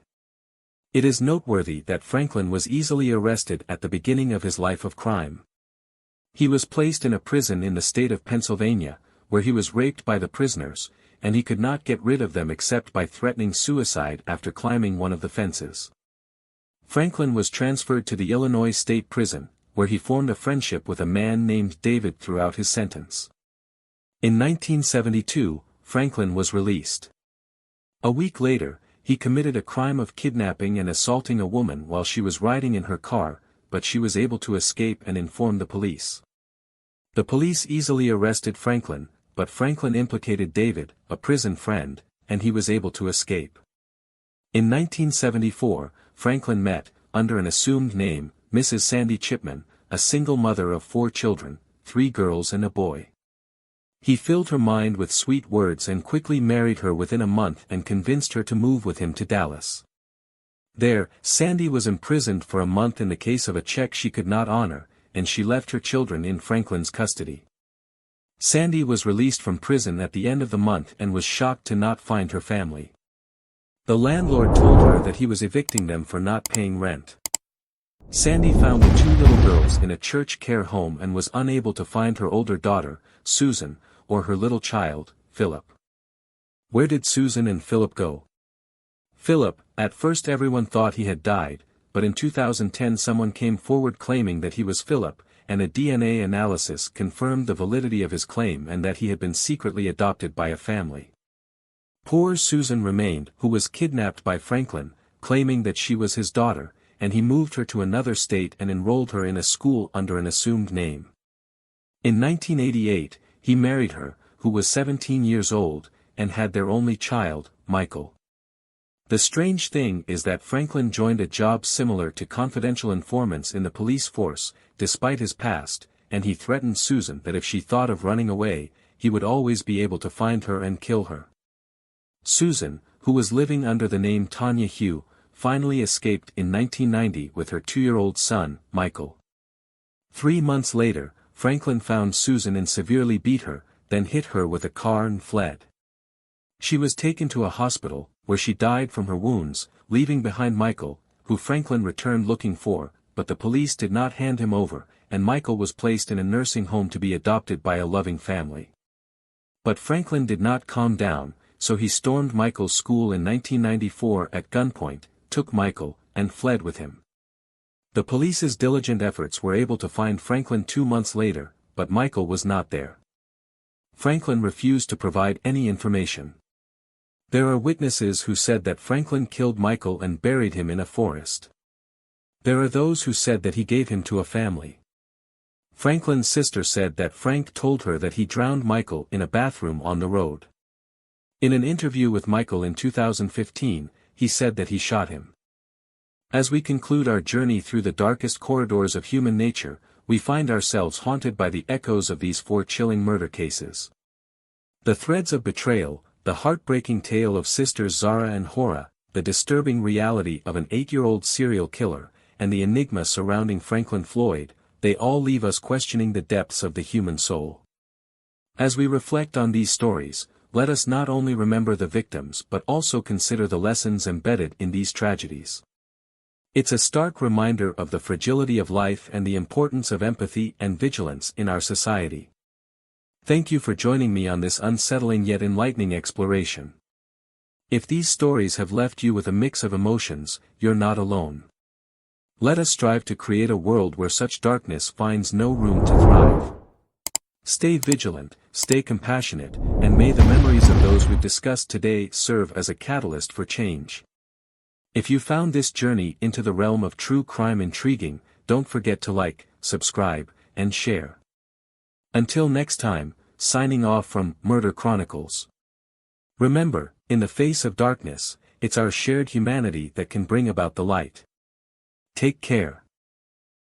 S1: It is noteworthy that Franklin was easily arrested at the beginning of his life of crime. He was placed in a prison in the state of Pennsylvania, where he was raped by the prisoners, and he could not get rid of them except by threatening suicide after climbing one of the fences. Franklin was transferred to the Illinois State Prison, where he formed a friendship with a man named David throughout his sentence. In 1972, Franklin was released. A week later, he committed a crime of kidnapping and assaulting a woman while she was riding in her car, but she was able to escape and inform the police. The police easily arrested Franklin, but Franklin implicated David, a prison friend, and he was able to escape. In 1974, Franklin met, under an assumed name, Mrs. Sandy Chipman, a single mother of 4 children, 3 girls and a boy. He filled her mind with sweet words and quickly married her within a month and convinced her to move with him to Dallas. There, Sandy was imprisoned for a month in the case of a check she could not honor, and she left her children in Franklin's custody. Sandy was released from prison at the end of the month and was shocked to not find her family. The landlord told her that he was evicting them for not paying rent. Sandy found the 2 little girls in a church care home and was unable to find her older daughter, Susan, or her little child, Philip. Where did Susan and Philip go? Philip, at first everyone thought he had died, but in 2010 someone came forward claiming that he was Philip, and a DNA analysis confirmed the validity of his claim and that he had been secretly adopted by a family. Poor Susan remained, who was kidnapped by Franklin, claiming that she was his daughter, and he moved her to another state and enrolled her in a school under an assumed name. In 1988, he married her, who was 17 years old, and had their only child, Michael. The strange thing is that Franklin joined a job similar to confidential informants in the police force, despite his past, and he threatened Susan that if she thought of running away, he would always be able to find her and kill her. Susan, who was living under the name Tanya Hugh, finally escaped in 1990 with her 2-year-old son, Michael. 3 months later, Franklin found Susan and severely beat her, then hit her with a car and fled. She was taken to a hospital, where she died from her wounds, leaving behind Michael, who Franklin returned looking for, but the police did not hand him over, and Michael was placed in a nursing home to be adopted by a loving family. But Franklin did not calm down, so he stormed Michael's school in 1994 at gunpoint, took Michael, and fled with him. The police's diligent efforts were able to find Franklin 2 months later, but Michael was not there. Franklin refused to provide any information. There are witnesses who said that Franklin killed Michael and buried him in a forest. There are those who said that he gave him to a family. Franklin's sister said that Frank told her that he drowned Michael in a bathroom on the road. In an interview with Michael in 2015, he said that he shot him. As we conclude our journey through the darkest corridors of human nature, we find ourselves haunted by the echoes of these 4 chilling murder cases. The threads of betrayal, the heartbreaking tale of sisters Zara and Hora, the disturbing reality of an 8-year-old serial killer, and the enigma surrounding Franklin Floyd, they all leave us questioning the depths of the human soul. As we reflect on these stories, let us not only remember the victims but also consider the lessons embedded in these tragedies. It's a stark reminder of the fragility of life and the importance of empathy and vigilance in our society. Thank you for joining me on this unsettling yet enlightening exploration. If these stories have left you with a mix of emotions, you're not alone. Let us strive to create a world where such darkness finds no room to thrive. Stay vigilant, stay compassionate, and may the memories of those we've discussed today serve as a catalyst for change. If you found this journey into the realm of true crime intriguing, don't forget to like, subscribe, and share. Until next time, signing off from Murder Chronicles. Remember, in the face of darkness, it's our shared humanity that can bring about the light. Take care.